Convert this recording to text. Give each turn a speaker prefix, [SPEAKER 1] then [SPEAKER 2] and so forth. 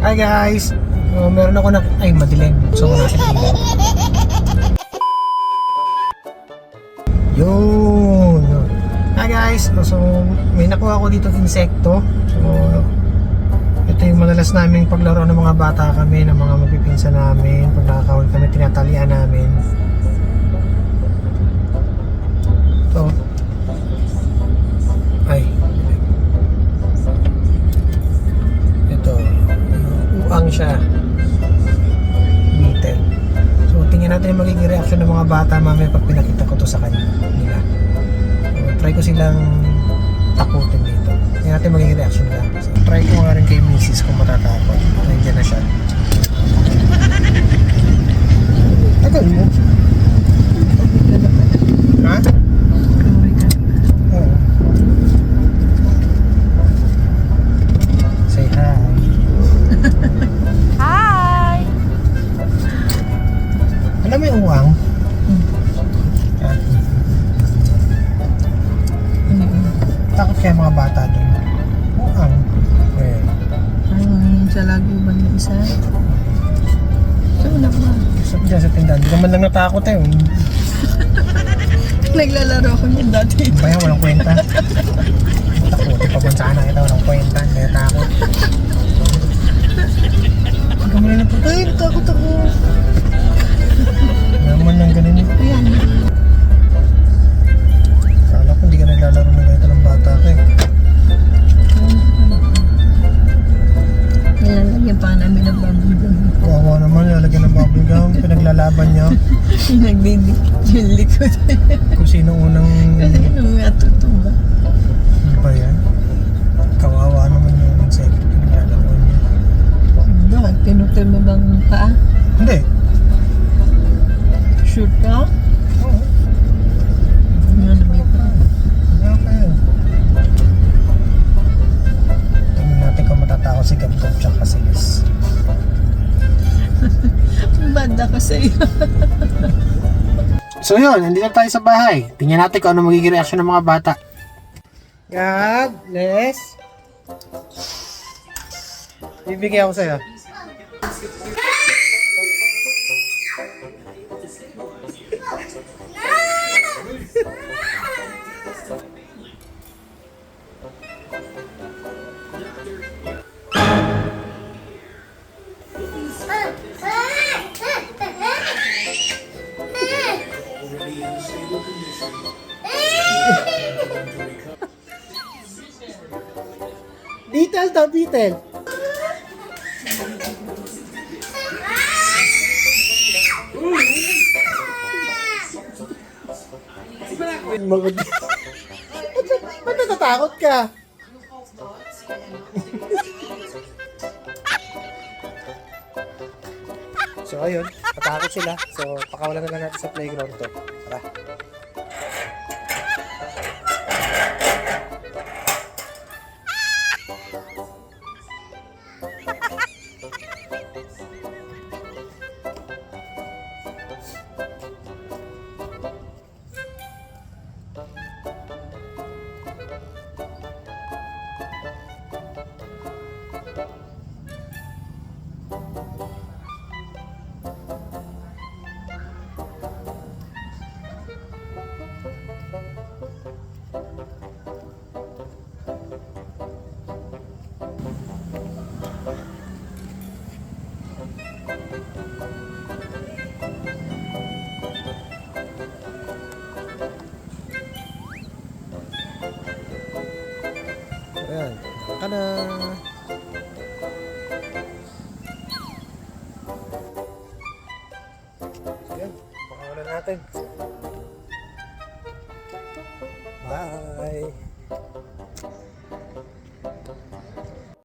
[SPEAKER 1] Hi guys! Meron ako ay madilim. So natin ilaw. Yun! Hi guys! So may nakuha ako dito insekto. So ito yung madalas naming paglaro ng mga bata kami, ng mga magpipinsa namin. Pag nakakahuli kami, tinatalian namin. So uang siya, beetle. So tingnan natin yung magiging reaction ng mga bata mamaya pag pinakita ko to sa kanila. So, try ko silang takutin dito. Tingnan natin magiging reaction nila. So, try ko nga rin kay Mrs. kung matatakot. Nandiyan na siya. Tagal mo. Ha? Oo. Say hi.
[SPEAKER 2] Hi!
[SPEAKER 1] Alam mo yung uwang? Takot kaya mga bata doon. Uwang. Eh.
[SPEAKER 2] Ang sa laguban ng isa. So, wala ba?
[SPEAKER 1] Sabi dyan sa tindahan. Hindi ka man lang natakot eh.
[SPEAKER 2] Naglalaro ako niyan dati.
[SPEAKER 1] Bayan, walang kwenta. Takot. Papunsahan na kita. Walang kwenta. Kaya takot. Kami na po, ay, takot ako. Naman lang ganun eh.
[SPEAKER 2] Ayan.
[SPEAKER 1] Kala ko hindi ka naglalaro na ganito ng bata ka eh.
[SPEAKER 2] Nilalagyan pa namin ng bubble gum.
[SPEAKER 1] Kawawa naman, lalagyan ng bubble gum. Pinaglalaban niya.
[SPEAKER 2] Nagdidik yung likod.
[SPEAKER 1] Kung sino unang...
[SPEAKER 2] Kasi nung atutumba.
[SPEAKER 1] Ano ba yan? Kawawa naman yung insekto. Pinaglalaban niya.
[SPEAKER 2] Bakit? Pinutol mo bang paa?
[SPEAKER 1] Hindi.
[SPEAKER 2] Shoot ka?
[SPEAKER 1] Oo.
[SPEAKER 2] Ano naman pa?
[SPEAKER 1] Wala pa yun. Tingnan natin kung matatakot si Gabgab tsaka si Liz.
[SPEAKER 2] Bad ako sa'yo.
[SPEAKER 1] So yun, nandito tayo sa bahay. Tingnan natin kung ano magiging reaction ng mga bata. Gab, Les. Bibigay ako sa'yo. Beetle to, beetle. Magod. Ba't natatakot ka? So ayun, natakot sila. So pakawalan na lang natin sa playground to. Tara. Ayan, ka na. Ayan, pakawalan natin. Bye!